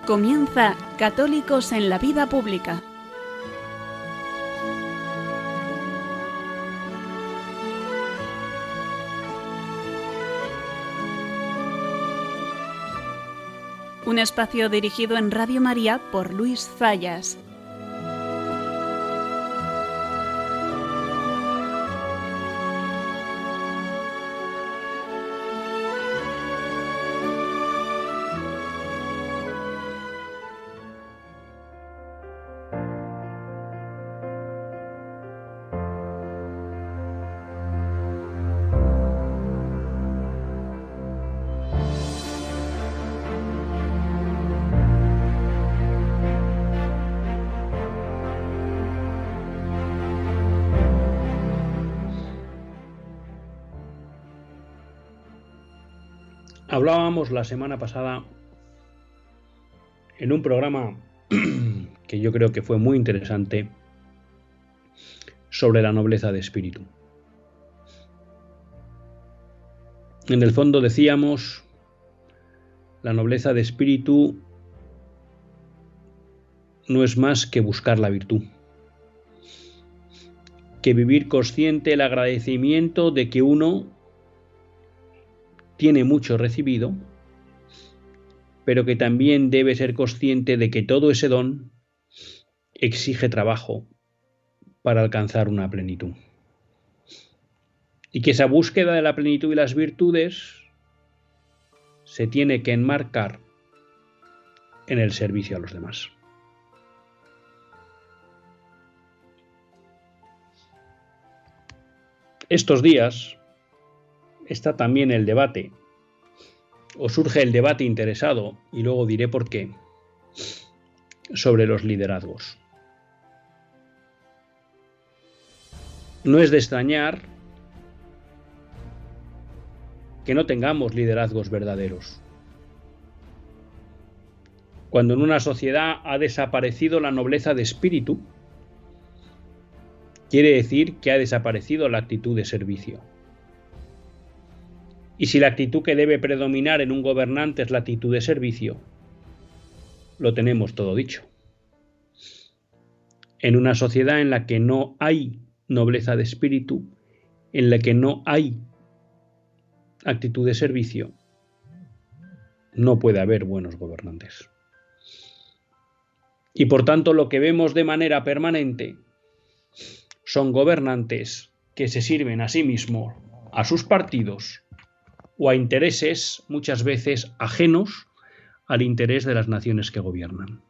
Comienza Católicos en la Vida Pública. Un espacio dirigido en Radio María por Luis Zayas. Hablábamos la semana pasada en un programa que yo creo que fue muy interesante sobre la nobleza de espíritu. En el fondo decíamos, la nobleza de espíritu no es más que buscar la virtud, que vivir consciente el agradecimiento de que uno tiene mucho recibido, pero que también debe ser consciente de que todo ese don exige trabajo para alcanzar una plenitud. Y que esa búsqueda de la plenitud y las virtudes se tiene que enmarcar en el servicio a los demás. Estos días está también el debate, o surge el debate interesado, y luego diré por qué, sobre los liderazgos. No es de extrañar que no tengamos liderazgos verdaderos. Cuando en una sociedad ha desaparecido la nobleza de espíritu, quiere decir que ha desaparecido la actitud de servicio. Y si la actitud que debe predominar en un gobernante es la actitud de servicio, lo tenemos todo dicho. En una sociedad en la que no hay nobleza de espíritu, en la que no hay actitud de servicio, no puede haber buenos gobernantes. Y por tanto lo que vemos de manera permanente son gobernantes que se sirven a sí mismos, a sus partidos, o a intereses muchas veces ajenos al interés de las naciones que gobiernan.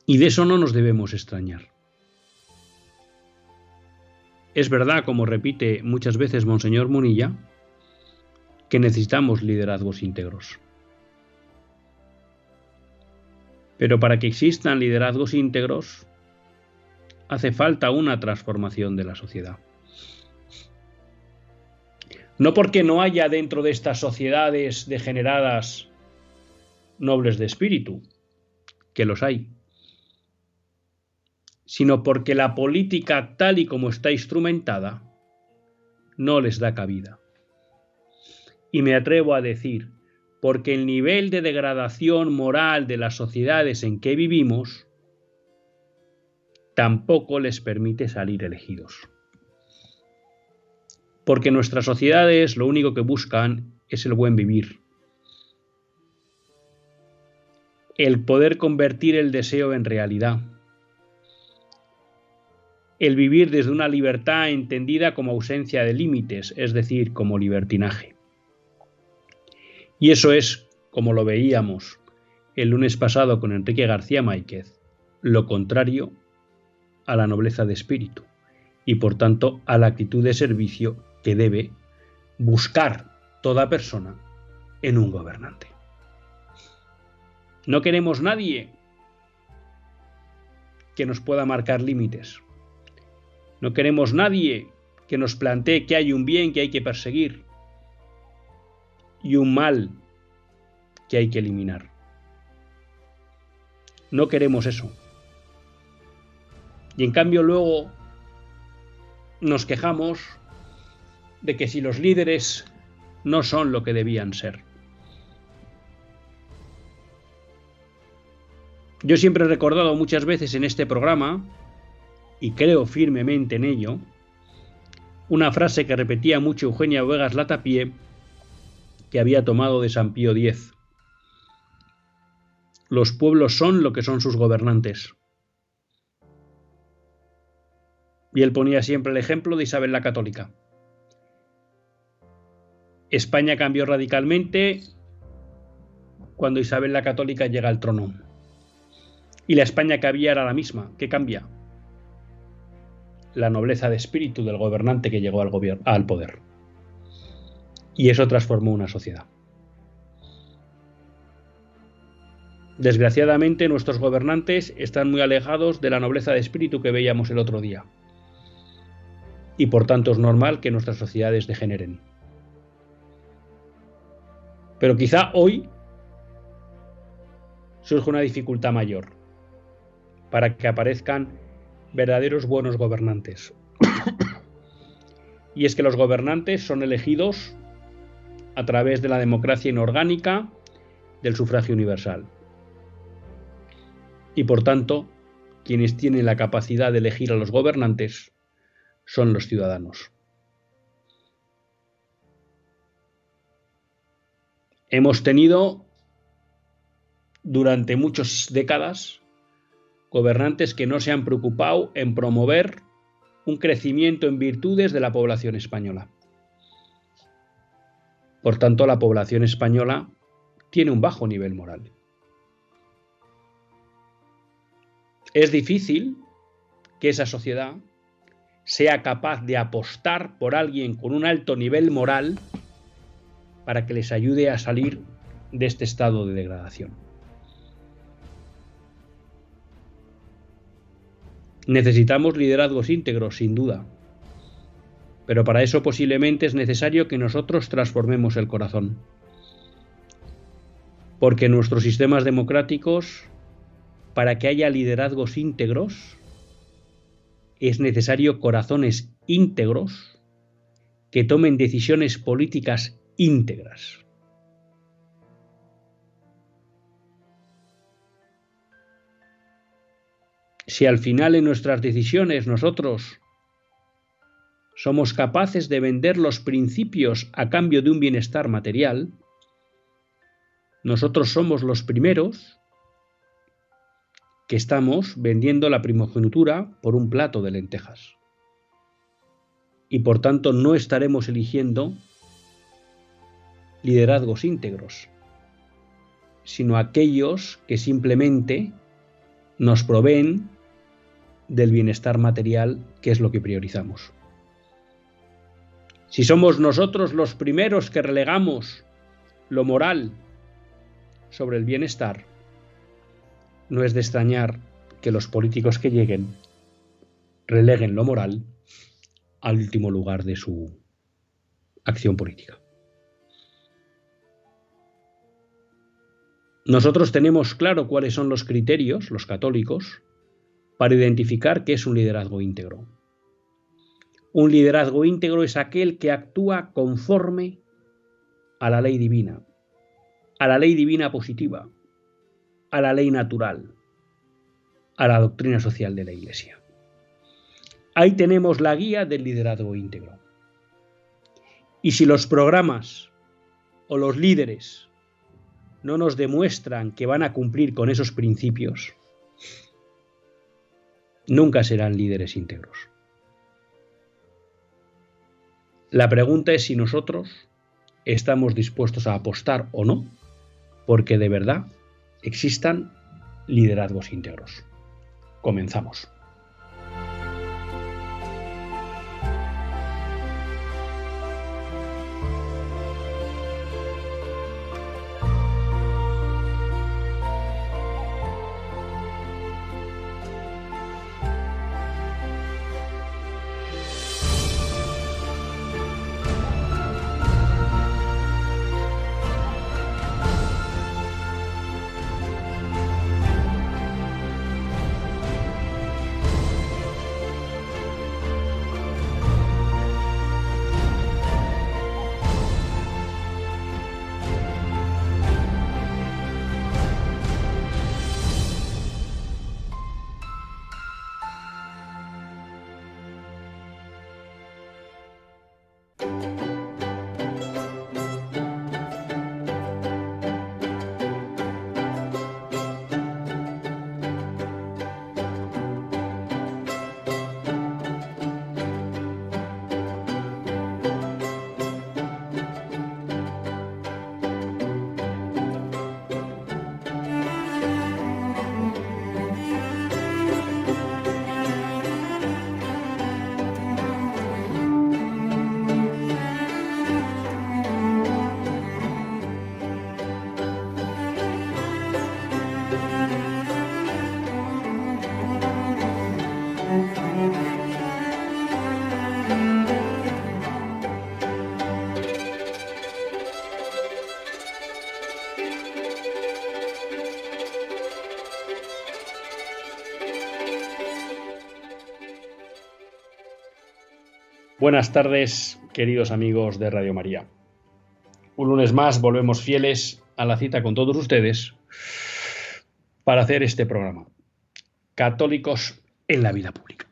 Y de eso no nos debemos extrañar. Es verdad, como repite muchas veces Monseñor Munilla, que necesitamos liderazgos íntegros. Pero para que existan liderazgos íntegros, hace falta una transformación de la sociedad. No porque no haya dentro de estas sociedades degeneradas nobles de espíritu, que los hay, sino porque la política tal y como está instrumentada no les da cabida. Y me atrevo a decir, porque el nivel de degradación moral de las sociedades en que vivimos tampoco les permite salir elegidos. Porque nuestras sociedades lo único que buscan es el buen vivir. El poder convertir el deseo en realidad. El vivir desde una libertad entendida como ausencia de límites, es decir, como libertinaje. Y eso es, como lo veíamos el lunes pasado con Enrique García Máiquez, lo contrario a la nobleza de espíritu y por tanto a la actitud de servicio que debe buscar toda persona en un gobernante. No queremos nadie que nos pueda marcar límites. No queremos nadie que nos plantee que hay un bien que hay que perseguir y un mal que hay que eliminar. No queremos eso. Y en cambio luego nos quejamos de que si los líderes no son lo que debían ser. Yo siempre he recordado muchas veces en este programa, y creo firmemente en ello, una frase que repetía mucho Eugenia Vegas Latapié, que había tomado de San Pío X. Los pueblos son lo que son sus gobernantes. Y él ponía siempre el ejemplo de Isabel la Católica. España cambió radicalmente cuando Isabel la Católica llega al trono. Y la España que había era la misma. ¿Qué cambia? La nobleza de espíritu del gobernante que llegó al poder. Y eso transformó una sociedad. Desgraciadamente, nuestros gobernantes están muy alejados de la nobleza de espíritu que veíamos el otro día. Y por tanto es normal que nuestras sociedades degeneren. Pero quizá hoy surge una dificultad mayor para que aparezcan verdaderos buenos gobernantes. Y es que los gobernantes son elegidos a través de la democracia inorgánica del sufragio universal. Y por tanto, quienes tienen la capacidad de elegir a los gobernantes son los ciudadanos. Hemos tenido durante muchas décadas gobernantes que no se han preocupado en promover un crecimiento en virtudes de la población española. Por tanto, la población española tiene un bajo nivel moral. Es difícil que esa sociedad sea capaz de apostar por alguien con un alto nivel moral para que les ayude a salir de este estado de degradación. Necesitamos liderazgos íntegros, sin duda, pero para eso posiblemente es necesario que nosotros transformemos el corazón, porque en nuestros sistemas democráticos, para que haya liderazgos íntegros, es necesario corazones íntegros que tomen decisiones políticas íntegras. Si al final en nuestras decisiones nosotros somos capaces de vender los principios a cambio de un bienestar material, nosotros somos los primeros que estamos vendiendo la primogenitura por un plato de lentejas. Y por tanto no estaremos eligiendo liderazgos íntegros, sino aquellos que simplemente nos proveen del bienestar material, que es lo que priorizamos. Si somos nosotros los primeros que relegamos lo moral sobre el bienestar, no es de extrañar que los políticos que lleguen releguen lo moral al último lugar de su acción política. Nosotros tenemos claro cuáles son los criterios, los católicos, para identificar qué es un liderazgo íntegro. Un liderazgo íntegro es aquel que actúa conforme a la ley divina positiva, a la ley natural, a la doctrina social de la Iglesia. Ahí tenemos la guía del liderazgo íntegro. Y si los programas o los líderes no nos demuestran que van a cumplir con esos principios, nunca serán líderes íntegros. La pregunta es si nosotros estamos dispuestos a apostar o no, porque de verdad existan liderazgos íntegros. Comenzamos. Buenas tardes, queridos amigos de Radio María. Un lunes más volvemos fieles a la cita con todos ustedes para hacer este programa, Católicos en la Vida Pública.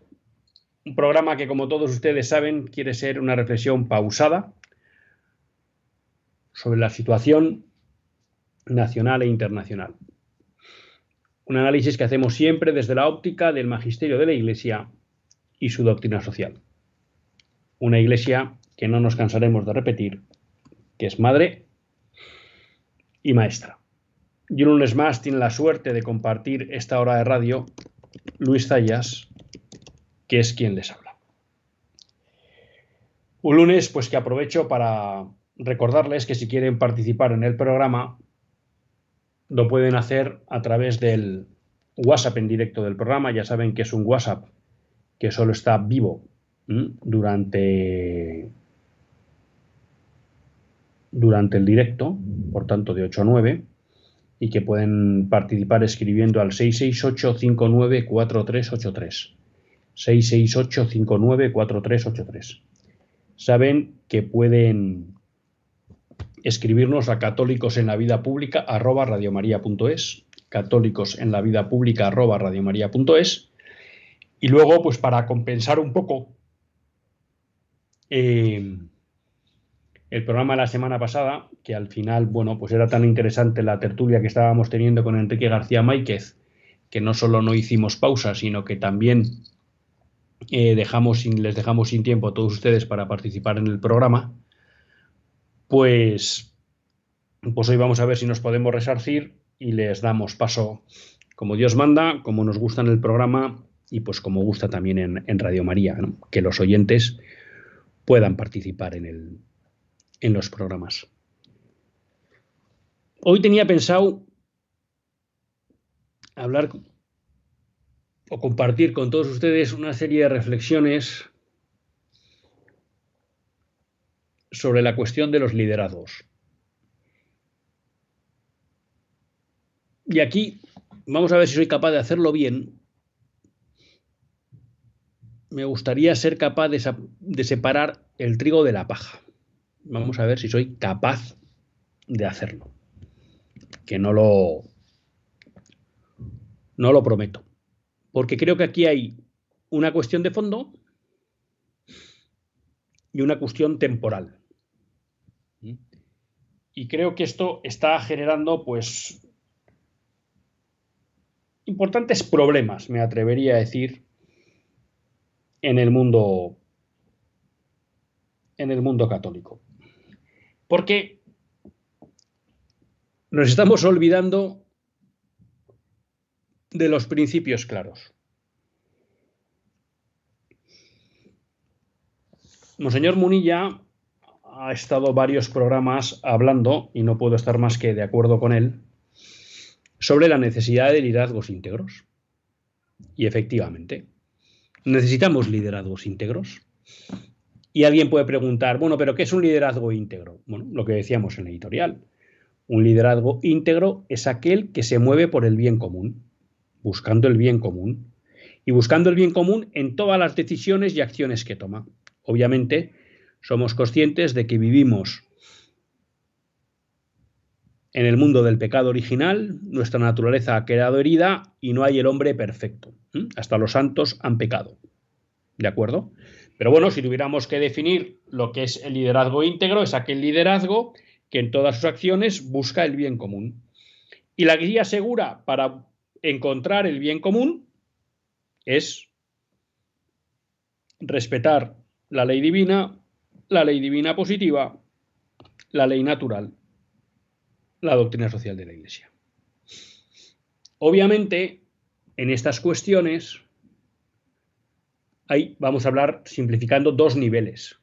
Un programa que, como todos ustedes saben, quiere ser una reflexión pausada sobre la situación nacional e internacional. Un análisis que hacemos siempre desde la óptica del magisterio de la Iglesia y su doctrina social. Una Iglesia que no nos cansaremos de repetir, que es madre y maestra. Y un lunes más tiene la suerte de compartir esta hora de radio Luis Zayas, que es quien les habla. Un lunes pues que aprovecho para recordarles que si quieren participar en el programa lo pueden hacer a través del WhatsApp en directo del programa. Ya saben que es un WhatsApp que solo está vivo durante el directo, por tanto de 8 a 9, y que pueden participar escribiendo al 668-594383. 668-594383. Saben que pueden escribirnos a católicosenlavidapública@radiomaria.es, católicosenlavidapública@radiomaria.es, y luego, pues para compensar un poco el programa de la semana pasada, que al final, bueno, pues era tan interesante la tertulia que estábamos teniendo con Enrique García Máiquez, que no solo no hicimos pausa, sino que también les dejamos sin tiempo a todos ustedes para participar en el programa. Pues hoy vamos a ver si nos podemos resarcir y les damos paso como Dios manda, como nos gusta en el programa y pues como gusta también en Radio María, ¿no? Que los oyentes puedan participar en los programas. Hoy tenía pensado hablar o compartir con todos ustedes una serie de reflexiones sobre la cuestión de los liderazgos. Y aquí vamos a ver si soy capaz de hacerlo bien. Me gustaría ser capaz de separar el trigo de la paja. Vamos a ver si soy capaz de hacerlo. Que no lo prometo. Porque creo que aquí hay una cuestión de fondo y una cuestión temporal. Y creo que esto está generando, pues, importantes problemas, me atrevería a decir, en el mundo católico. Porque nos estamos olvidando de los principios claros. Monseñor Munilla ha estado varios programas hablando, y no puedo estar más que de acuerdo con él, sobre la necesidad de liderazgos íntegros. Y efectivamente, necesitamos liderazgos íntegros. Y alguien puede preguntar, bueno, ¿pero qué es un liderazgo íntegro? Bueno, lo que decíamos en la editorial. Un liderazgo íntegro es aquel que se mueve por el bien común, buscando el bien común. Y buscando el bien común en todas las decisiones y acciones que toma. Obviamente, somos conscientes de que vivimos en el mundo del pecado original, nuestra naturaleza ha quedado herida y no hay el hombre perfecto. Hasta los santos han pecado. ¿De acuerdo? Pero bueno, si tuviéramos que definir lo que es el liderazgo íntegro, es aquel liderazgo que en todas sus acciones busca el bien común. Y la guía segura para encontrar el bien común es respetar la ley divina positiva, la ley natural, la doctrina social de la Iglesia. Obviamente, en estas cuestiones vamos a hablar, simplificando, dos niveles.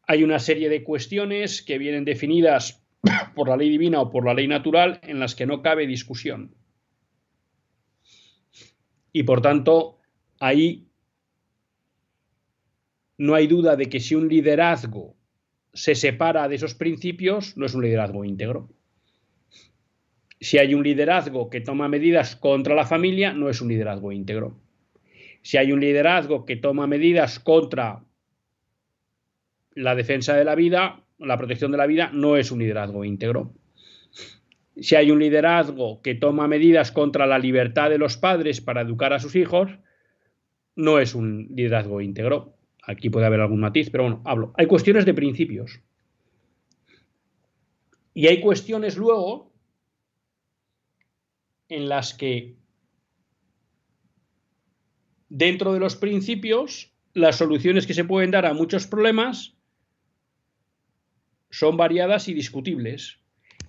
Hay una serie de cuestiones que vienen definidas por la ley divina o por la ley natural en las que no cabe discusión. Y por tanto, ahí no hay duda de que si un liderazgo se separa de esos principios, no es un liderazgo íntegro. Si hay un liderazgo que toma medidas contra la familia, no es un liderazgo íntegro. Si hay un liderazgo que toma medidas contra la defensa de la vida, la protección de la vida, no es un liderazgo íntegro. Si hay un liderazgo que toma medidas contra la libertad de los padres para educar a sus hijos, no es un liderazgo íntegro. Aquí puede haber algún matiz, pero bueno, hablo. Hay cuestiones de principios. Y hay cuestiones luego en las que dentro de los principios las soluciones que se pueden dar a muchos problemas son variadas y discutibles.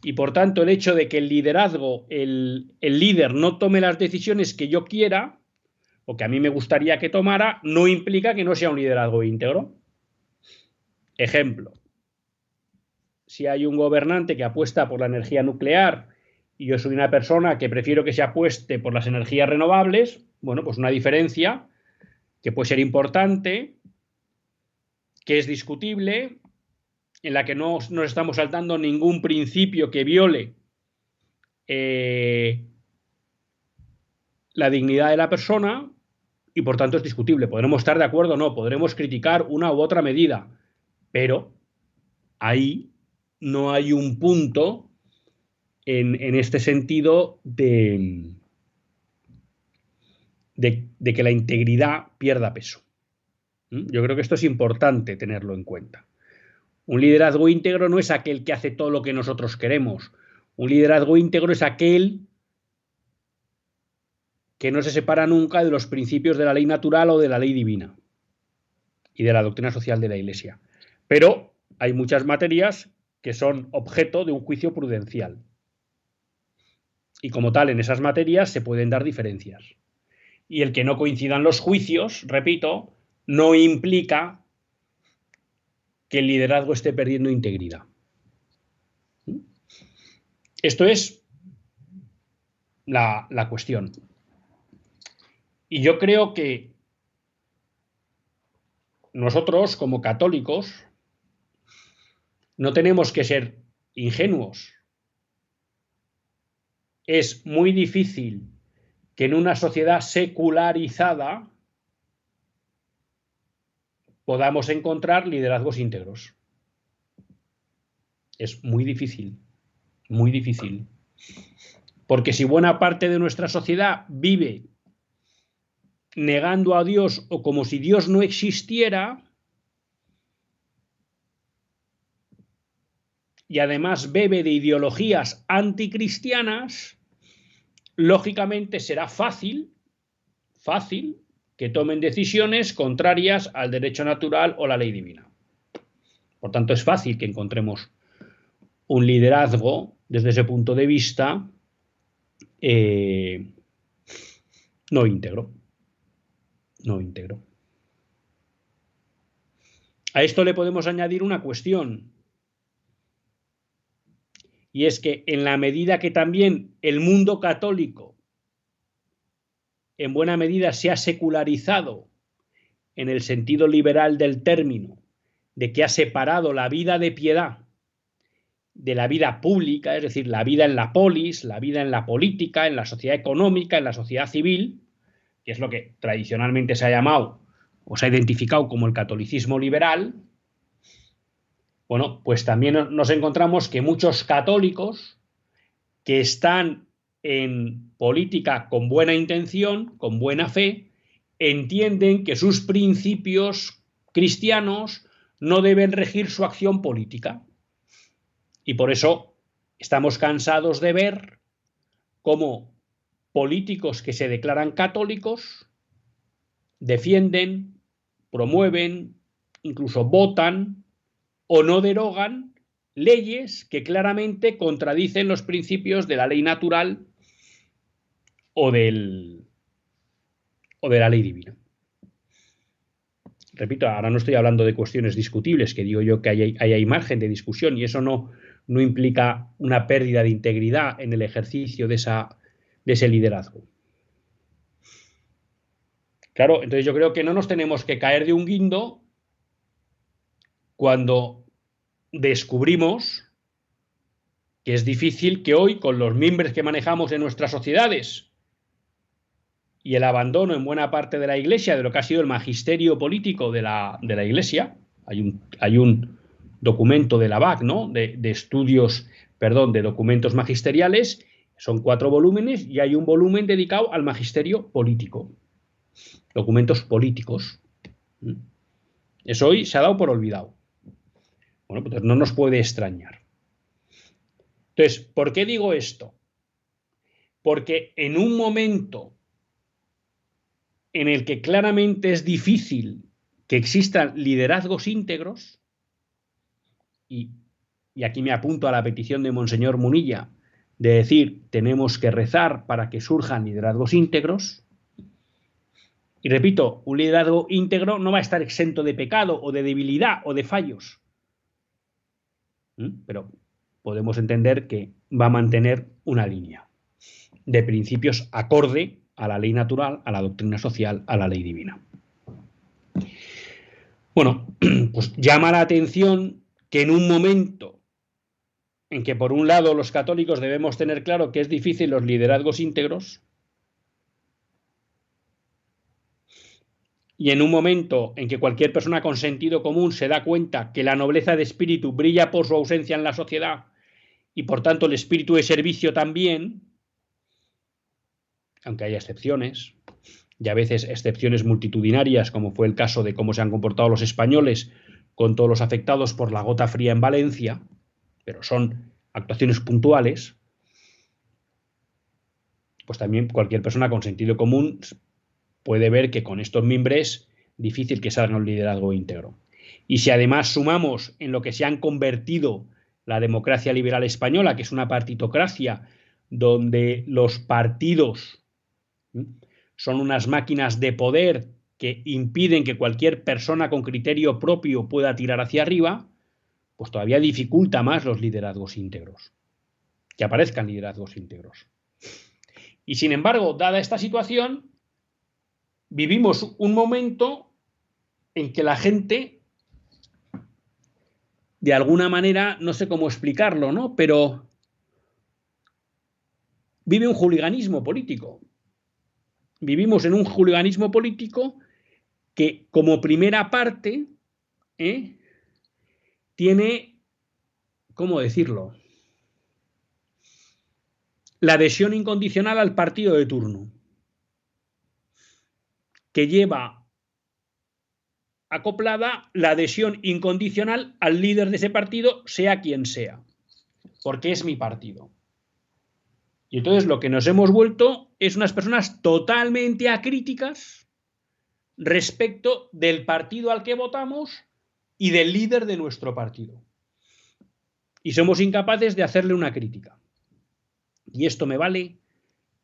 Y por tanto el hecho de que el liderazgo, el líder no tome las decisiones que yo quiera o que a mí me gustaría que tomara, no implica que no sea un liderazgo íntegro. Ejemplo, si hay un gobernante que apuesta por la energía nuclear y yo soy una persona que prefiero que se apueste por las energías renovables, bueno, pues una diferencia que puede ser importante, que es discutible, en la que no nos estamos saltando ningún principio que viole la dignidad de la persona y por tanto es discutible. Podremos estar de acuerdo o no, podremos criticar una u otra medida, pero ahí no hay un punto en este sentido de que la integridad pierda peso. Yo creo que esto es importante tenerlo en cuenta. Un liderazgo íntegro no es aquel que hace todo lo que nosotros queremos. Un liderazgo íntegro es aquel que no se separa nunca de los principios de la ley natural o de la ley divina y de la doctrina social de la Iglesia. Pero hay muchas materias que son objeto de un juicio prudencial. Y como tal, en esas materias se pueden dar diferencias. Y el que no coincidan los juicios, repito, no implica que el liderazgo esté perdiendo integridad. Esto es la cuestión. Y yo creo que nosotros, como católicos, no tenemos que ser ingenuos. Es muy difícil que en una sociedad secularizada podamos encontrar liderazgos íntegros. Es muy difícil, muy difícil. Porque si buena parte de nuestra sociedad vive negando a Dios o como si Dios no existiera, y además bebe de ideologías anticristianas, lógicamente será fácil que tomen decisiones contrarias al derecho natural o la ley divina. Por tanto, es fácil que encontremos un liderazgo desde ese punto de vista no íntegro. No íntegro. A esto le podemos añadir una cuestión, y es que en la medida que también el mundo católico en buena medida se ha secularizado en el sentido liberal del término, de que ha separado la vida de piedad de la vida pública, es decir, la vida en la polis, la vida en la política, en la sociedad económica, en la sociedad civil, que es lo que tradicionalmente se ha llamado o se ha identificado como el catolicismo liberal. Bueno, pues también nos encontramos que muchos católicos que están en política con buena intención, con buena fe, entienden que sus principios cristianos no deben regir su acción política. Y por eso estamos cansados de ver cómo políticos que se declaran católicos defienden, promueven, incluso votan o no derogan leyes que claramente contradicen los principios de la ley natural o de la ley divina. Repito, ahora no estoy hablando de cuestiones discutibles, que digo yo que hay margen de discusión y eso no implica una pérdida de integridad en el ejercicio de ese liderazgo. Claro, entonces yo creo que no nos tenemos que caer de un guindo cuando descubrimos que es difícil que hoy, con los mimbres que manejamos en nuestras sociedades, y el abandono en buena parte de la Iglesia de lo que ha sido el magisterio político de la Iglesia. Hay un documento de la BAC, ¿no? de estudios, perdón, de documentos magisteriales. Son 4 volúmenes y hay un volumen dedicado al magisterio político. Documentos políticos. Eso hoy se ha dado por olvidado. Bueno, pues no nos puede extrañar. Entonces, ¿por qué digo esto? Porque en un momento en el que claramente es difícil que existan liderazgos íntegros, y aquí me apunto a la petición de Monseñor Munilla, de decir, tenemos que rezar para que surjan liderazgos íntegros. Y repito, un liderazgo íntegro no va a estar exento de pecado o de debilidad o de fallos. Pero podemos entender que va a mantener una línea de principios acorde a la ley natural, a la doctrina social, a la ley divina. Bueno, pues llama la atención que en un momento en que por un lado los católicos debemos tener claro que es difícil los liderazgos íntegros, y en un momento en que cualquier persona con sentido común se da cuenta que la nobleza de espíritu brilla por su ausencia en la sociedad y por tanto el espíritu de servicio también, aunque haya excepciones, y a veces excepciones multitudinarias, como fue el caso de cómo se han comportado los españoles con todos los afectados por la gota fría en Valencia, pero son actuaciones puntuales, pues también cualquier persona con sentido común puede ver que con estos mimbres difícil que salga un liderazgo íntegro. Y si además sumamos en lo que se han convertido la democracia liberal española, que es una partitocracia donde los partidos son unas máquinas de poder que impiden que cualquier persona con criterio propio pueda tirar hacia arriba, pues todavía dificulta más los liderazgos íntegros, que aparezcan liderazgos íntegros. Y sin embargo, dada esta situación, vivimos un momento en que la gente, de alguna manera, no sé cómo explicarlo, ¿no? Pero vive un hooliganismo político. Vivimos en un hooliganismo político que, como primera parte, tiene, ¿cómo decirlo?, la adhesión incondicional al partido de turno, que lleva acoplada la adhesión incondicional al líder de ese partido, sea quien sea, porque es mi partido. Y entonces lo que nos hemos vuelto es unas personas totalmente acríticas respecto del partido al que votamos y del líder de nuestro partido. Y somos incapaces de hacerle una crítica. Y esto me vale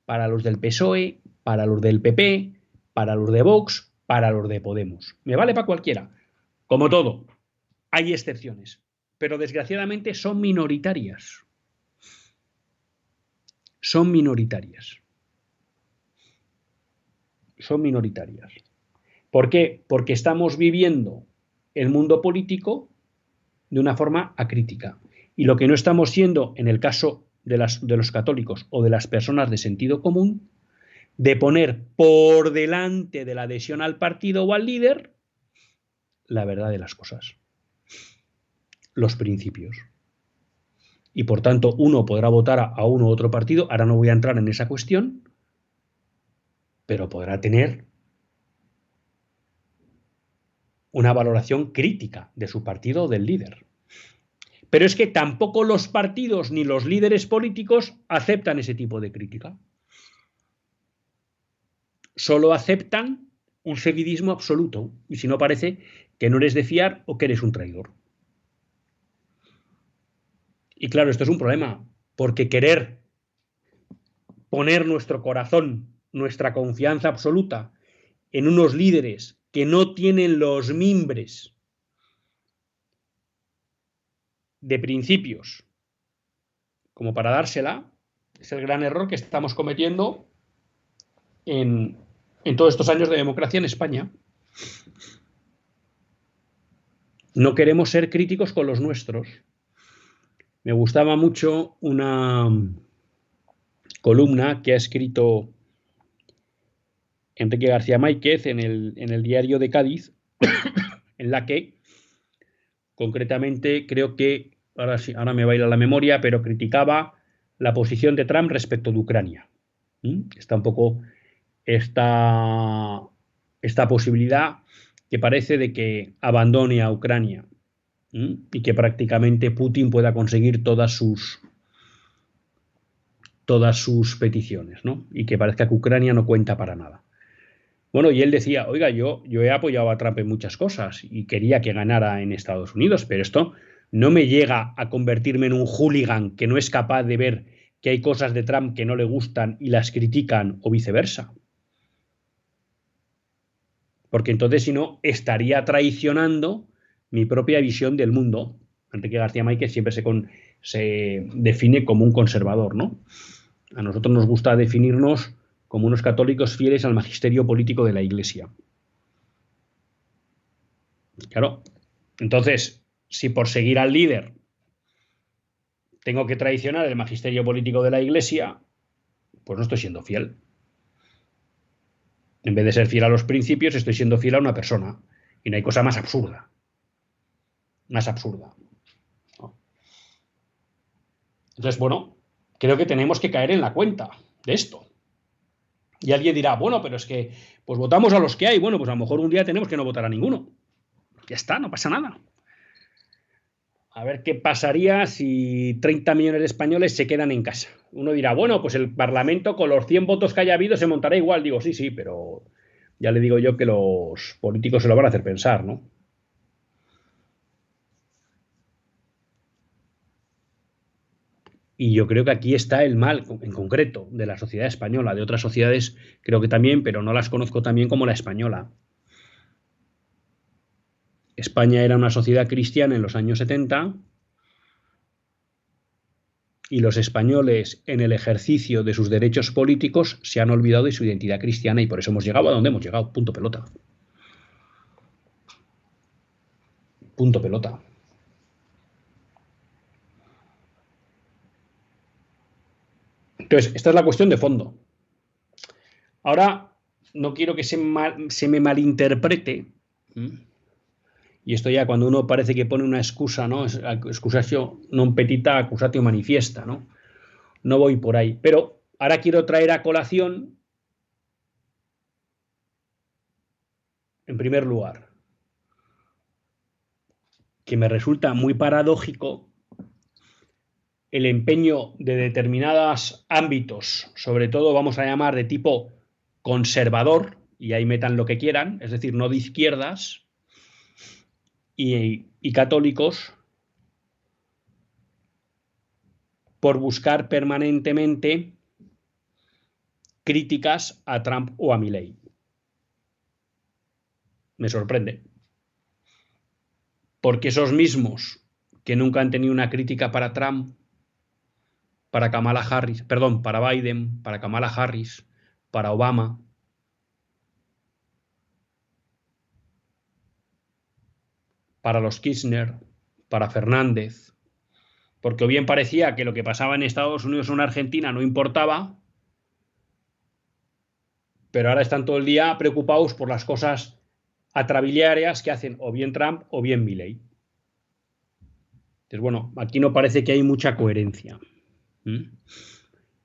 para los del PSOE, para los del PP, para los de Vox, para los de Podemos. Me vale para cualquiera. Como todo, hay excepciones, pero desgraciadamente son minoritarias. Son minoritarias. Son minoritarias. ¿Por qué? Porque estamos viviendo el mundo político de una forma acrítica. Y lo que no estamos siendo, en el caso de los católicos o de las personas de sentido común, de poner por delante de la adhesión al partido o al líder la verdad de las cosas, los principios. Y por tanto uno podrá votar a uno u otro partido, ahora no voy a entrar en esa cuestión, pero podrá tener una valoración crítica de su partido o del líder. Pero es que tampoco los partidos ni los líderes políticos aceptan ese tipo de crítica. Solo aceptan un seguidismo absoluto, y si no parece que no eres de fiar o que eres un traidor. Y claro, esto es un problema, porque querer poner nuestro corazón, nuestra confianza absoluta en unos líderes que no tienen los mimbres de principios como para dársela, es el gran error que estamos cometiendo en todos estos años de democracia en España. No queremos ser críticos con los nuestros. Me gustaba mucho una columna que ha escrito Enrique García Máiquez en el diario de Cádiz, en la que concretamente creo que, ahora me baila la memoria, pero criticaba la posición de Trump respecto de Ucrania. Está un poco esta posibilidad que parece de que abandone a Ucrania y que prácticamente Putin pueda conseguir todas sus peticiones, ¿no? Y que parezca que Ucrania no cuenta para nada. Bueno, y él decía, oiga, yo he apoyado a Trump en muchas cosas y quería que ganara en Estados Unidos, pero esto no me llega a convertirme en un hooligan que no es capaz de ver que hay cosas de Trump que no le gustan y las critican o viceversa. Porque entonces, si no, estaría traicionando mi propia visión del mundo. Enrique García Máiquez siempre se define como un conservador, ¿no? A nosotros nos gusta definirnos como unos católicos fieles al magisterio político de la Iglesia. Claro. Entonces, si por seguir al líder tengo que traicionar el magisterio político de la Iglesia, pues no estoy siendo fiel. En vez de ser fiel a los principios, estoy siendo fiel a una persona. Y no hay cosa más absurda. Más absurda. ¿No? Entonces, bueno, creo que tenemos que caer en la cuenta de esto. Y alguien dirá, bueno, pero es que pues votamos a los que hay. Bueno, pues a lo mejor un día tenemos que no votar a ninguno. Ya está, no pasa nada. A ver qué pasaría si 30 millones de españoles se quedan en casa. Uno dirá, bueno, pues el Parlamento con los 100 votos que haya habido se montará igual. Digo, sí, pero ya le digo yo que los políticos se lo van a hacer pensar, ¿no? Y yo creo que aquí está el mal, en concreto, de la sociedad española. De otras sociedades creo que también, pero no las conozco tan bien como la española. España era una sociedad cristiana en los años 70 y los españoles, en el ejercicio de sus derechos políticos, se han olvidado de su identidad cristiana y por eso hemos llegado a donde hemos llegado. Punto pelota. Punto pelota. Entonces, esta es la cuestión de fondo. Ahora, no quiero que se me malinterprete. Y esto ya cuando uno parece que pone una excusa, ¿no? Excusatio non petita, accusatio manifiesta, ¿no? No voy por ahí. Pero ahora quiero traer a colación, en primer lugar, que me resulta muy paradójico el empeño de determinados ámbitos, sobre todo vamos a llamar de tipo conservador, y ahí metan lo que quieran, es decir, no de izquierdas, y católicos, por buscar permanentemente críticas a Trump o a Milei. Me sorprende. Porque esos mismos que nunca han tenido una crítica para Trump, para Kamala Harris, perdón, para Biden, para Kamala Harris, para Obama, para los Kirchner, para Fernández, porque o bien parecía que lo que pasaba en Estados Unidos o en Argentina no importaba, pero ahora están todo el día preocupados por las cosas atrabiliarias que hacen o bien Trump o bien Milei. Entonces, bueno, aquí no parece que hay mucha coherencia.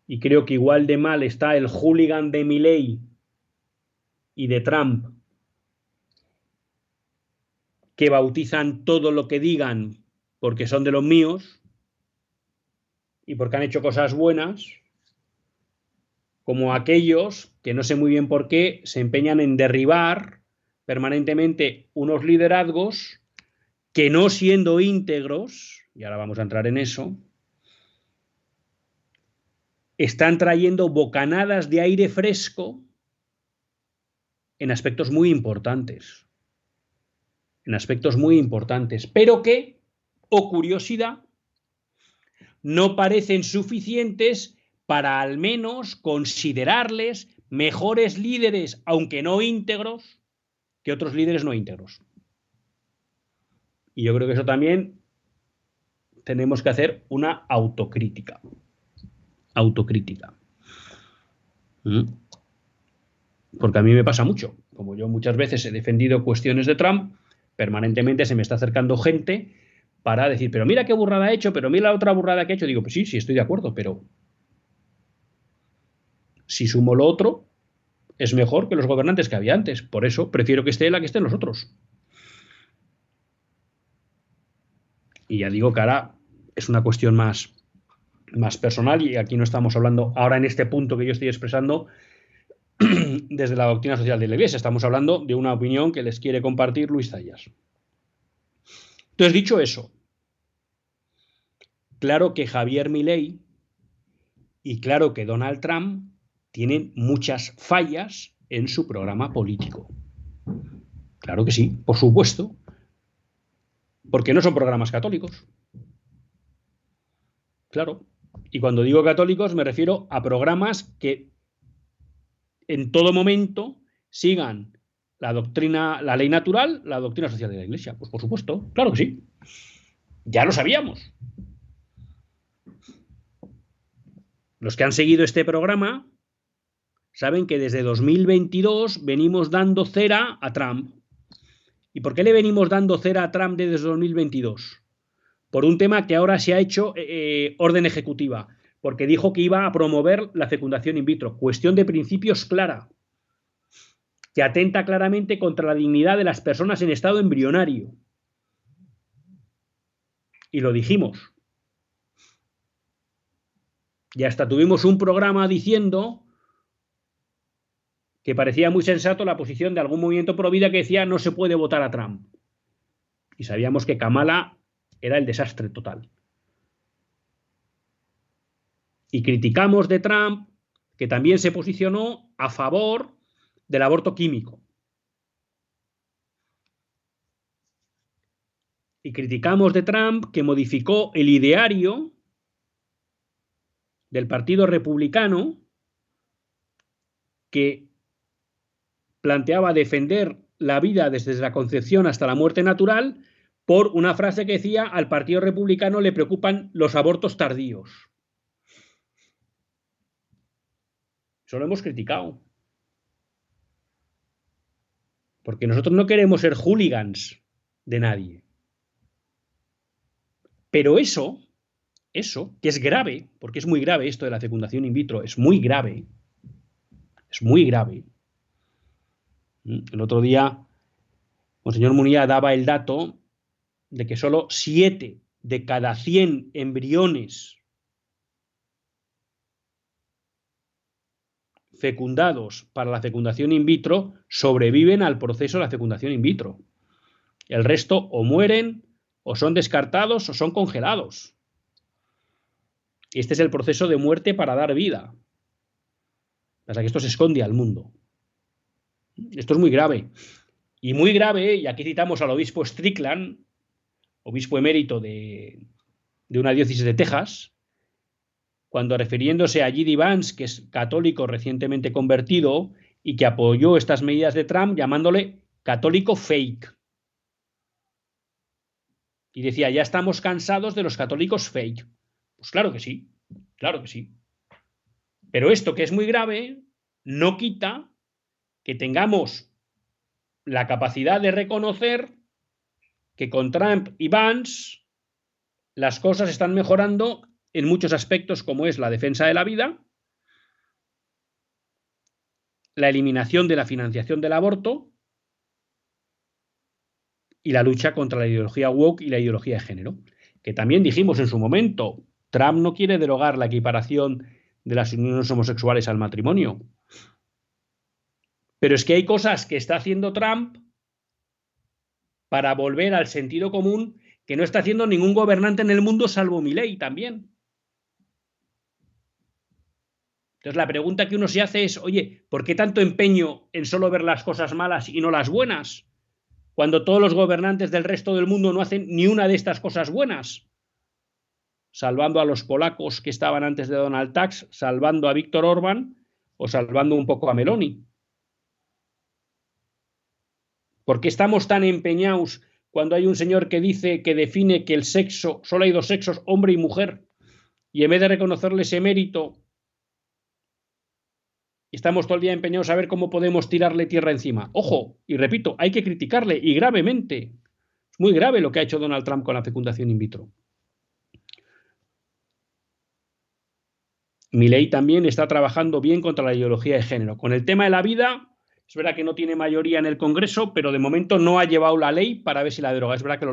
Y creo que igual de mal está el hooligan de Milei y de Trump, que bautizan todo lo que digan porque son de los míos y porque han hecho cosas buenas, como aquellos que no sé muy bien por qué se empeñan en derribar permanentemente unos liderazgos que, no siendo íntegros, y ahora vamos a entrar en eso, están trayendo bocanadas de aire fresco en aspectos muy importantes. En aspectos muy importantes, pero que, o curiosidad, no parecen suficientes para al menos considerarles mejores líderes, aunque no íntegros, que otros líderes no íntegros. Y yo creo que eso también tenemos que hacer una autocrítica. Autocrítica. Porque a mí me pasa mucho. Como yo muchas veces he defendido cuestiones de Trump, permanentemente se me está acercando gente para decir, pero mira qué burrada ha hecho, pero mira la otra burrada que ha hecho. Digo, pues sí, sí, estoy de acuerdo, pero si sumo lo otro, es mejor que los gobernantes que había antes. Por eso prefiero que esté él a que estén los otros. Y ya digo que ahora es una cuestión más personal y aquí no estamos hablando ahora en este punto que yo estoy expresando desde la doctrina social de la Iglesia. Estamos hablando de una opinión que les quiere compartir Luis Zayas. Entonces, dicho eso, claro que Javier Milei y claro que Donald Trump tienen muchas fallas en su programa político. Claro que sí, por supuesto, porque no son programas católicos. Claro. Y cuando digo católicos me refiero a programas que en todo momento sigan la doctrina, la ley natural, la doctrina social de la Iglesia. Pues por supuesto, claro que sí. Ya lo sabíamos. Los que han seguido este programa saben que desde 2022 venimos dando cera a Trump. ¿Y por qué le venimos dando cera a Trump desde 2022? Por un tema que ahora se ha hecho orden ejecutiva, porque dijo que iba a promover la fecundación in vitro. Cuestión de principios clara, que atenta claramente contra la dignidad de las personas en estado embrionario. Y lo dijimos. Y hasta tuvimos un programa diciendo que parecía muy sensato la posición de algún movimiento pro vida que decía no se puede votar a Trump. Y sabíamos que Kamala era el desastre total. Y criticamos de Trump que también se posicionó a favor del aborto químico. Y criticamos de Trump que modificó el ideario del Partido Republicano que planteaba defender la vida desde la concepción hasta la muerte natural por una frase que decía al Partido Republicano le preocupan los abortos tardíos. Eso lo hemos criticado. Porque nosotros no queremos ser hooligans de nadie. Pero eso, que es grave, porque es muy grave esto de la fecundación in vitro, es muy grave. Es muy grave. El otro día, Monseñor Munilla daba el dato de que solo 7 de cada 100 embriones fecundados para la fecundación in vitro sobreviven al proceso de la fecundación in vitro. El resto o mueren, o son descartados, o son congelados. Este es el proceso de muerte para dar vida. O sea que esto se esconde al mundo. Esto es muy grave. Y muy grave, y aquí citamos al obispo Strickland, obispo emérito de una diócesis de Texas, cuando refiriéndose a J.D. Vance, que es católico recientemente convertido y que apoyó estas medidas de Trump, llamándole católico fake. Y decía, ya estamos cansados de los católicos fake. Pues claro que sí, claro que sí. Pero esto, que es muy grave, no quita que tengamos la capacidad de reconocer que con Trump y Vance las cosas están mejorando en muchos aspectos, como es la defensa de la vida, la eliminación de la financiación del aborto y la lucha contra la ideología woke y la ideología de género. Que también dijimos en su momento, Trump no quiere derogar la equiparación de las uniones homosexuales al matrimonio. Pero es que hay cosas que está haciendo Trump para volver al sentido común que no está haciendo ningún gobernante en el mundo salvo Milei también. Entonces la pregunta que uno se hace es, oye, ¿por qué tanto empeño en solo ver las cosas malas y no las buenas? Cuando todos los gobernantes del resto del mundo no hacen ni una de estas cosas buenas. Salvando a los polacos que estaban antes de Donald Tusk, salvando a Víctor Orbán o salvando un poco a Meloni. ¿Por qué estamos tan empeñados cuando hay un señor que dice que define que el sexo, solo hay 2 sexos, hombre y mujer, y en vez de reconocerle ese mérito, Estamos todo el día empeñados a ver cómo podemos tirarle tierra encima. Ojo, y repito, hay que criticarle, y gravemente. Es muy grave lo que ha hecho Donald Trump con la fecundación in vitro. Milei también está trabajando bien contra la ideología de género. Con el tema de la vida, es verdad que no tiene mayoría en el Congreso, pero de momento no ha llevado la ley para ver si la deroga. Es verdad que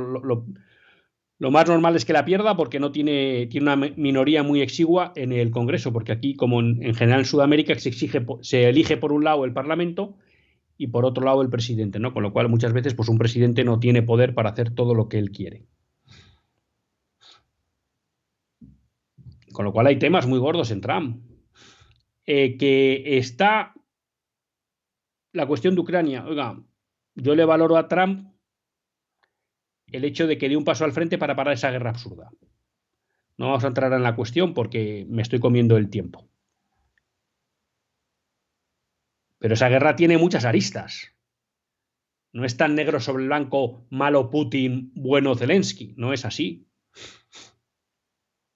lo más normal es que la pierda porque no tiene una minoría muy exigua en el Congreso, porque aquí, como en general en Sudamérica, se elige por un lado el Parlamento y por otro lado el presidente, ¿no? Con lo cual muchas veces pues un presidente no tiene poder para hacer todo lo que él quiere. Con lo cual hay temas muy gordos en Trump. Que está la cuestión de Ucrania. Oiga, yo le valoro a Trump el hecho de que dé un paso al frente para parar esa guerra absurda. No vamos a entrar en la cuestión porque me estoy comiendo el tiempo. Pero esa guerra tiene muchas aristas. No es tan negro sobre blanco, malo Putin, bueno Zelensky. No es así.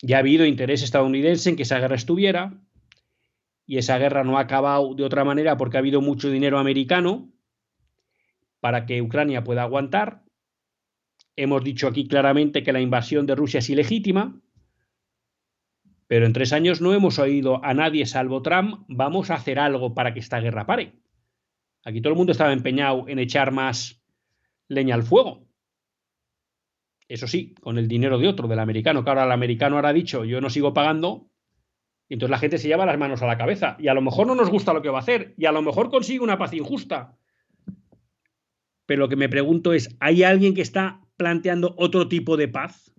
Ya ha habido interés estadounidense en que esa guerra estuviera, y esa guerra no ha acabado de otra manera porque ha habido mucho dinero americano para que Ucrania pueda aguantar. Hemos dicho aquí claramente que la invasión de Rusia es ilegítima, pero en 3 años no hemos oído a nadie salvo Trump: vamos a hacer algo para que esta guerra pare. Aquí todo el mundo estaba empeñado en echar más leña al fuego. Eso sí, con el dinero de otro, del americano, que ahora el americano ahora ha dicho: yo no sigo pagando, y entonces la gente se lleva las manos a la cabeza, y a lo mejor no nos gusta lo que va a hacer, y a lo mejor consigue una paz injusta. Pero lo que me pregunto es, ¿hay alguien que está planteando otro tipo de paz?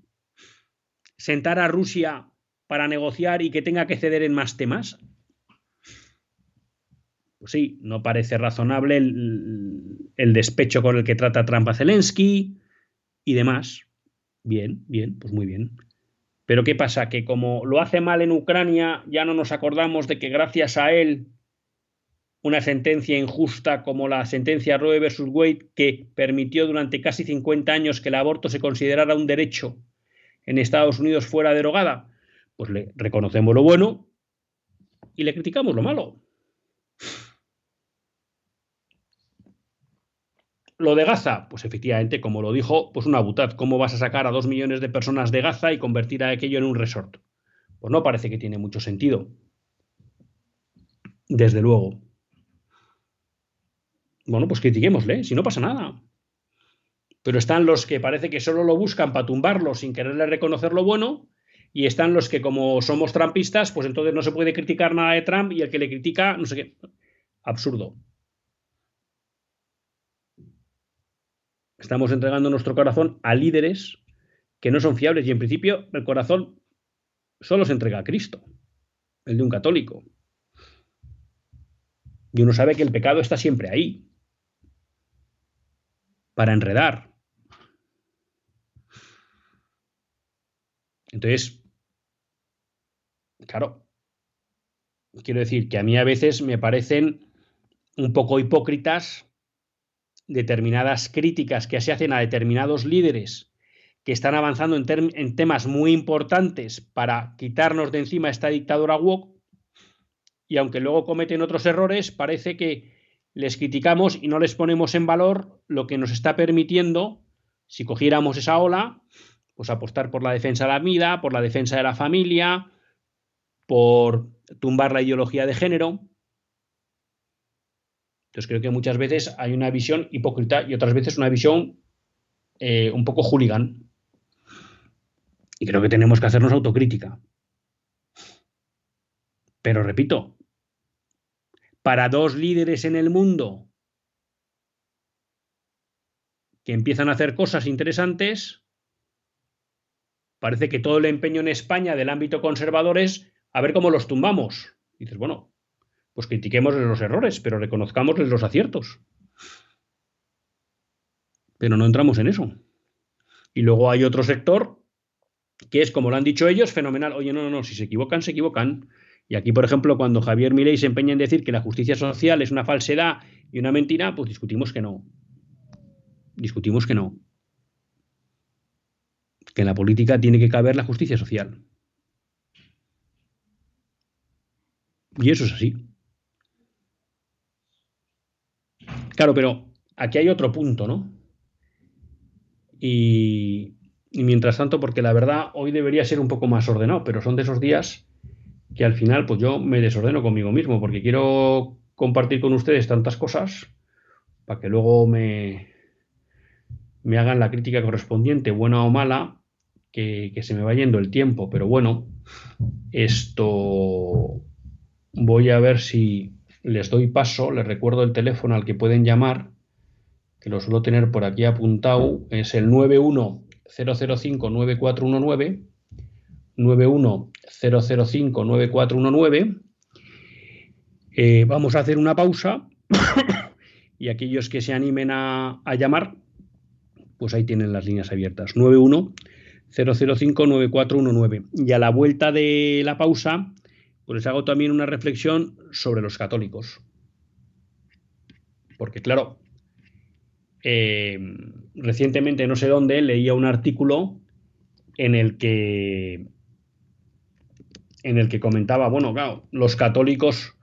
¿Sentar a Rusia para negociar y que tenga que ceder en más temas? Pues sí, no parece razonable el despecho con el que trata Trump a Zelensky y demás. Bien, bien, pues muy bien. Pero ¿qué pasa? Que como lo hace mal en Ucrania, ya no nos acordamos de que gracias a él una sentencia injusta como la sentencia Roe versus Wade, que permitió durante casi 50 años que el aborto se considerara un derecho en Estados Unidos, fuera derogada, pues le reconocemos lo bueno y le criticamos lo malo. Lo de Gaza, pues efectivamente, como lo dijo, pues una butad. ¿Cómo vas a sacar a 2 millones de personas de Gaza y convertir a aquello en un resort? Pues no parece que tiene mucho sentido. Desde luego. Bueno, pues critiquémosle, si no pasa nada. Pero están los que parece que solo lo buscan para tumbarlo sin quererle reconocer lo bueno, y están los que, como somos trumpistas, pues entonces no se puede criticar nada de Trump, y el que le critica, no sé qué. Absurdo. Estamos entregando nuestro corazón a líderes que no son fiables, y en principio el corazón solo se entrega a Cristo, el de un católico. Y uno sabe que el pecado está siempre ahí, para enredar. Entonces, claro, quiero decir que a mí a veces me parecen un poco hipócritas determinadas críticas que se hacen a determinados líderes que están avanzando en temas muy importantes para quitarnos de encima esta dictadura woke, y aunque luego cometen otros errores, parece que les criticamos y no les ponemos en valor lo que nos está permitiendo, si cogiéramos esa ola, pues apostar por la defensa de la vida, por la defensa de la familia, por tumbar la ideología de género. Entonces creo que muchas veces hay una visión hipócrita y otras veces una visión un poco hooligan. Y creo que tenemos que hacernos autocrítica. Pero repito, para 2 líderes en el mundo que empiezan a hacer cosas interesantes, parece que todo el empeño en España del ámbito conservador es a ver cómo los tumbamos. Y dices, bueno, pues critiquémosles los errores, pero reconozcámosles los aciertos. Pero no entramos en eso. Y luego hay otro sector que es, como lo han dicho ellos, fenomenal. Oye, no, si se equivocan, se equivocan. Y aquí, por ejemplo, cuando Javier Milei se empeña en decir que la justicia social es una falsedad y una mentira, pues discutimos que no. Discutimos que no. Que en la política tiene que caber la justicia social. Y eso es así. Claro, pero aquí hay otro punto, ¿no? Y mientras tanto, porque la verdad hoy debería ser un poco más ordenado, pero son de esos días que al final pues yo me desordeno conmigo mismo, porque quiero compartir con ustedes tantas cosas para que luego me hagan la crítica correspondiente, buena o mala, que se me va yendo el tiempo. Pero bueno, esto voy a ver si les doy paso, les recuerdo el teléfono al que pueden llamar, que lo suelo tener por aquí apuntado, es el 910059419, 910059419. Vamos a hacer una pausa y aquellos que se animen a llamar, pues ahí tienen las líneas abiertas, 910059419. Y a la vuelta de la pausa, pues les hago también una reflexión sobre los católicos. Porque claro, recientemente, no sé dónde, leía un artículo en el que comentaba, bueno, claro, los católicos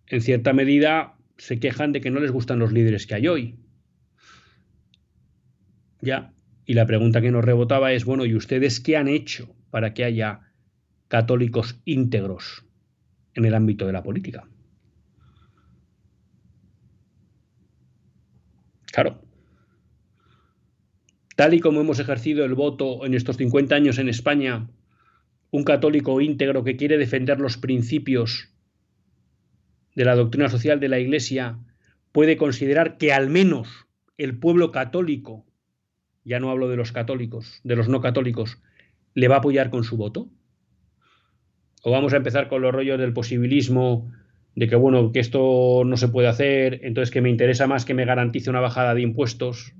en cierta medida se quejan de que no les gustan los líderes que hay hoy. Ya. Y la pregunta que nos rebotaba es, bueno, ¿y ustedes qué han hecho para que haya católicos íntegros en el ámbito de la política? Claro. Tal y como hemos ejercido el voto en estos 50 años en España, un católico íntegro que quiere defender los principios de la doctrina social de la Iglesia puede considerar que al menos el pueblo católico, ya no hablo de los católicos, de los no católicos, le va a apoyar con su voto. O vamos a empezar con los rollos del posibilismo, de que bueno, que esto no se puede hacer, entonces que me interesa más que me garantice una bajada de impuestos.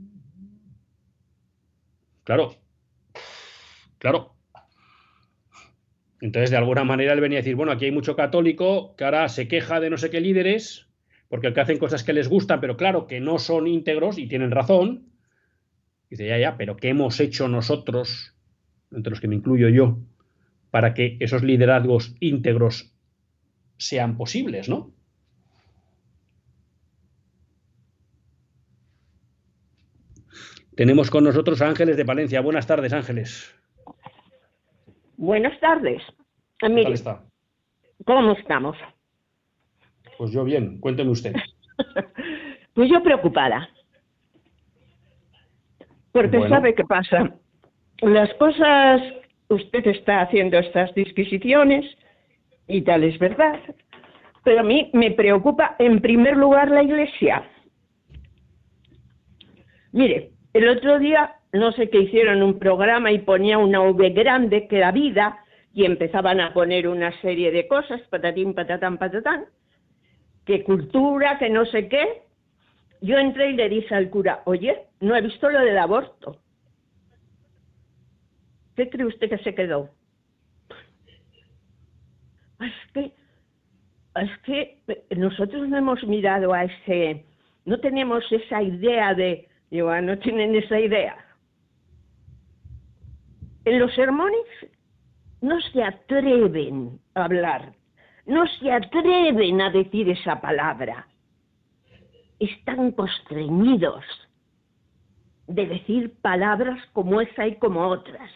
Claro, claro. Entonces, de alguna manera él venía a decir, bueno, aquí hay mucho católico que ahora se queja de no sé qué líderes, porque el que hacen cosas que les gustan, pero claro, que no son íntegros y tienen razón. Dice, ya, pero ¿qué hemos hecho nosotros, entre los que me incluyo yo, para que esos liderazgos íntegros sean posibles, ¿no? Tenemos con nosotros a Ángeles de Palencia. Buenas tardes, Ángeles. Buenas tardes. ¿Qué Mire, tal está? ¿cómo estamos? Pues yo bien, cuénteme usted. Pues yo preocupada. Porque Bueno. ¿sabe qué pasa? Las cosas, usted está haciendo estas disquisiciones y tal es verdad, pero a mí me preocupa en primer lugar la Iglesia. Mire, el otro día no sé qué hicieron un programa y ponía una V grande que era vida y empezaban a poner una serie de cosas, patatín, patatán, patatán, que cultura, que no sé qué. Yo entré y le dije al cura, oye, no he visto lo del aborto. ¿Qué cree usted que se quedó? Es que nosotros no hemos mirado a ese, no tenemos esa idea de, digo, no tienen esa idea. En los sermones no se atreven a hablar, no se atreven a decir esa palabra. Están constreñidos de decir palabras como esa y como otras.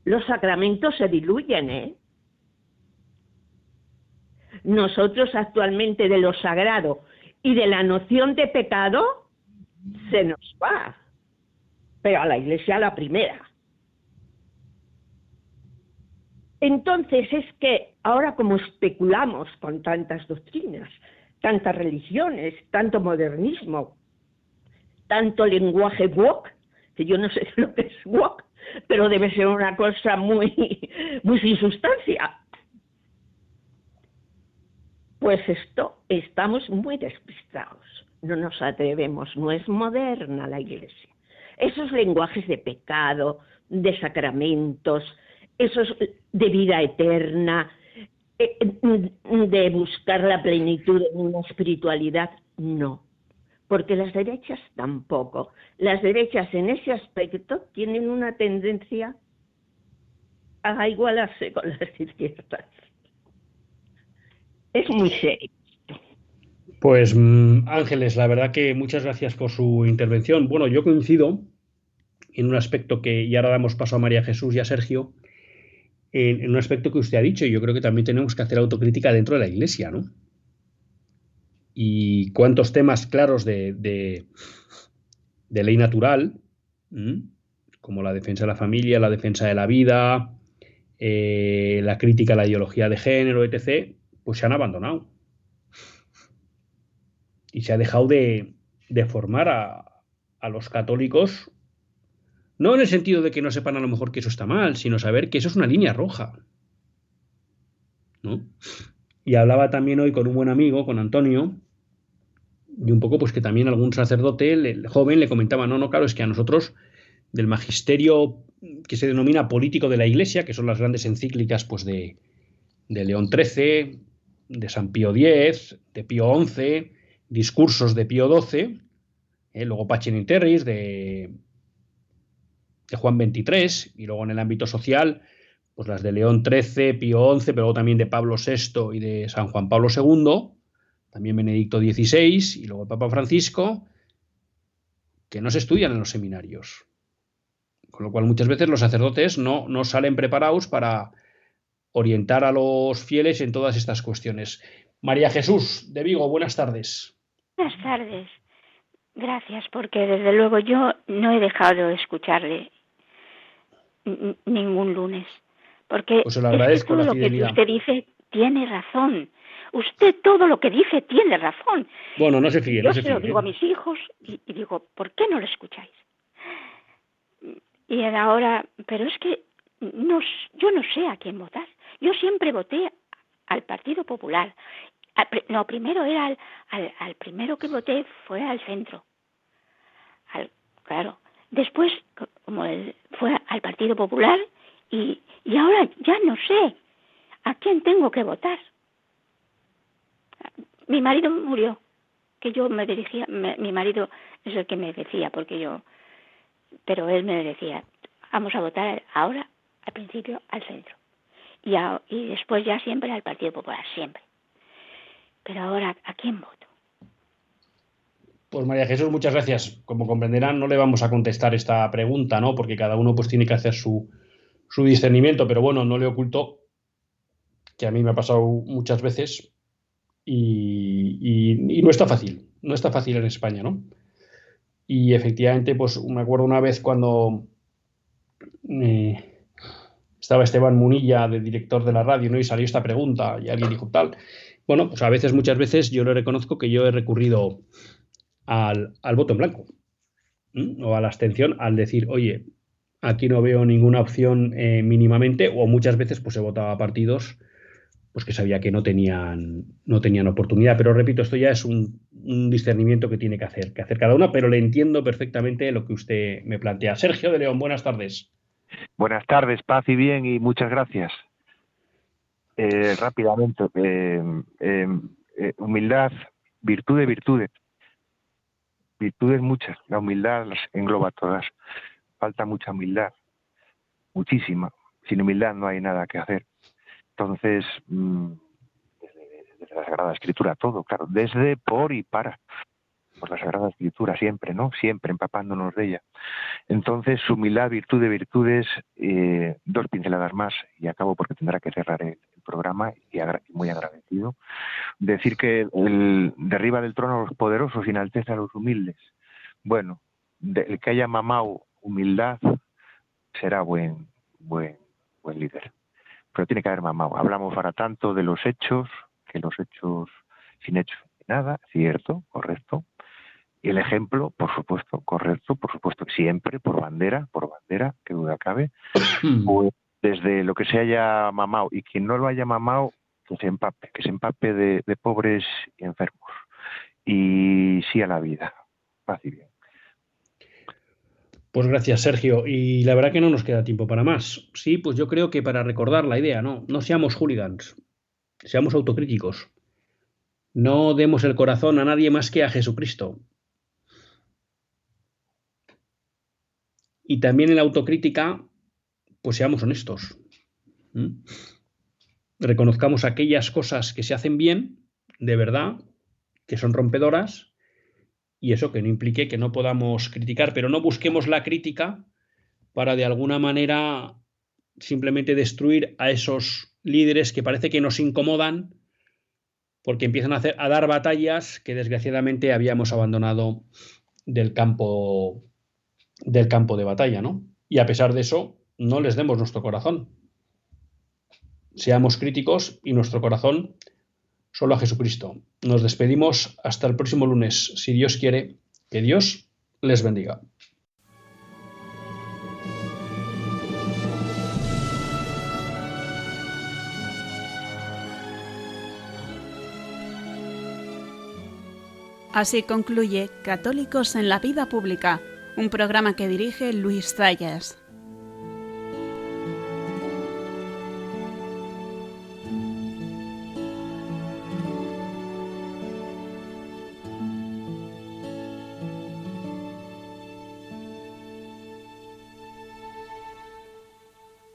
Los sacramentos se diluyen, ¿eh? Nosotros actualmente de lo sagrado y de la noción de pecado se nos va, pero a la Iglesia la primera. Entonces es que ahora como especulamos con tantas doctrinas, tantas religiones, tanto modernismo, tanto lenguaje woke, que yo no sé lo que es woke, pero debe ser una cosa muy sin sustancia. Pues estamos muy despistados, no nos atrevemos, no es moderna la Iglesia. Esos lenguajes de pecado, de sacramentos, esos de vida eterna, de buscar la plenitud en una espiritualidad, no. Porque las derechas tampoco. Las derechas en ese aspecto tienen una tendencia a igualarse con las izquierdas. Es muy serio. Pues Ángeles, la verdad que muchas gracias por su intervención. Bueno, yo coincido en un aspecto que, y ahora damos paso a María Jesús y a Sergio, en un aspecto que usted ha dicho, y yo creo que también tenemos que hacer autocrítica dentro de la Iglesia, ¿no? Y cuántos temas claros de ley natural, como la defensa de la familia, la defensa de la vida, la crítica a la ideología de género, etc., pues se han abandonado. Y se ha dejado de formar a los católicos, no en el sentido de que no sepan a lo mejor que eso está mal, sino saber que eso es una línea roja, ¿no? Y hablaba también hoy con un buen amigo, con Antonio, y un poco pues que también algún sacerdote, el joven, le comentaba, no, no, claro, es que a nosotros del magisterio que se denomina político de la Iglesia, que son las grandes encíclicas pues de León XIII, de San Pío X, de Pío XI, discursos de Pío XII, luego Pacem in Terris de Juan XXIII, y luego en el ámbito social, pues las de León XIII, Pío XI, pero luego también de Pablo VI y de San Juan Pablo II, también Benedicto XVI y luego el Papa Francisco, que no se estudian en los seminarios. Con lo cual muchas veces los sacerdotes no salen preparados para orientar a los fieles en todas estas cuestiones. María Jesús, de Vigo, buenas tardes. Buenas tardes. Gracias, porque desde luego yo no he dejado de escucharle ningún lunes. Porque pues se lo agradezco todo la lo que fidelidad. usted dice tiene razón. Usted todo lo que dice tiene razón. Bueno, no se fíe, Yo no se se lo fíe. digo a mis hijos y digo, ¿por qué no lo escucháis? Y ahora, pero es que yo no sé a quién votar. Yo siempre voté al Partido Popular. No, primero era al primero que voté fue al centro. Claro. Después, como fue al Partido Popular y ahora ya no sé a quién tengo que votar. Mi marido murió, que yo me dirigía, mi marido es el que me decía, pero él me decía, vamos a votar ahora, al principio, al centro. Y después ya siempre al Partido Popular, siempre. Pero ahora, ¿a quién voto? Pues María Jesús, muchas gracias. Como comprenderán, no le vamos a contestar esta pregunta, ¿no? Porque cada uno pues tiene que hacer su discernimiento, pero bueno, no le oculto que a mí me ha pasado muchas veces y no está fácil en España, ¿no? Y efectivamente, pues me acuerdo una vez cuando estaba Esteban Munilla de director de la radio, ¿no? Y salió esta pregunta y alguien dijo tal. Bueno, pues muchas veces yo le reconozco que yo he recurrido al voto en blanco, o a la abstención, al decir, oye, aquí no veo ninguna opción mínimamente, o muchas veces pues he votado a partidos pues que sabía que no tenían oportunidad. Pero repito, esto ya es un discernimiento que tiene que hacer cada uno, pero le entiendo perfectamente lo que usted me plantea. Sergio de León, buenas tardes. Buenas tardes, paz y bien, y muchas gracias. Rápidamente, humildad, virtudes, virtudes muchas. La humildad las engloba todas. Falta mucha humildad, muchísima. Sin humildad no hay nada que hacer. Entonces, desde la Sagrada Escritura todo, claro, desde, por y para. Por la Sagrada Escritura siempre, ¿no? Siempre empapándonos de ella. Entonces, humildad, virtud de virtudes, dos pinceladas más y acabo porque tendrá que cerrar el programa y muy agradecido. Decir que derriba del trono a los poderosos y enaltece a los humildes. Bueno, el que haya mamado humildad será buen líder. Pero tiene que haber mamado. Hablamos para tanto de los hechos, que los hechos sin hechos nada, cierto, correcto. Y el ejemplo, por supuesto, correcto, por supuesto, siempre por bandera, que duda cabe, pues desde lo que se haya mamado, y quien no lo haya mamado, que se empape de pobres y enfermos. Y sí a la vida. Paz y bien. Pues gracias, Sergio. Y la verdad que no nos queda tiempo para más. Sí, pues yo creo que para recordar la idea, no seamos hooligans, seamos autocríticos. No demos el corazón a nadie más que a Jesucristo. Y también en la autocrítica, pues seamos honestos. Reconozcamos aquellas cosas que se hacen bien, de verdad, que son rompedoras, y eso que no implique que no podamos criticar, pero no busquemos la crítica para de alguna manera simplemente destruir a esos líderes que parece que nos incomodan porque empiezan a dar batallas que desgraciadamente habíamos abandonado del campo de batalla, ¿no? Y a pesar de eso, no les demos nuestro corazón. Seamos críticos y nuestro corazón solo a Jesucristo. Nos despedimos hasta el próximo lunes, si Dios quiere. Que Dios les bendiga. Así concluye Católicos en la Vida Pública, un programa que dirige Luis Zayas.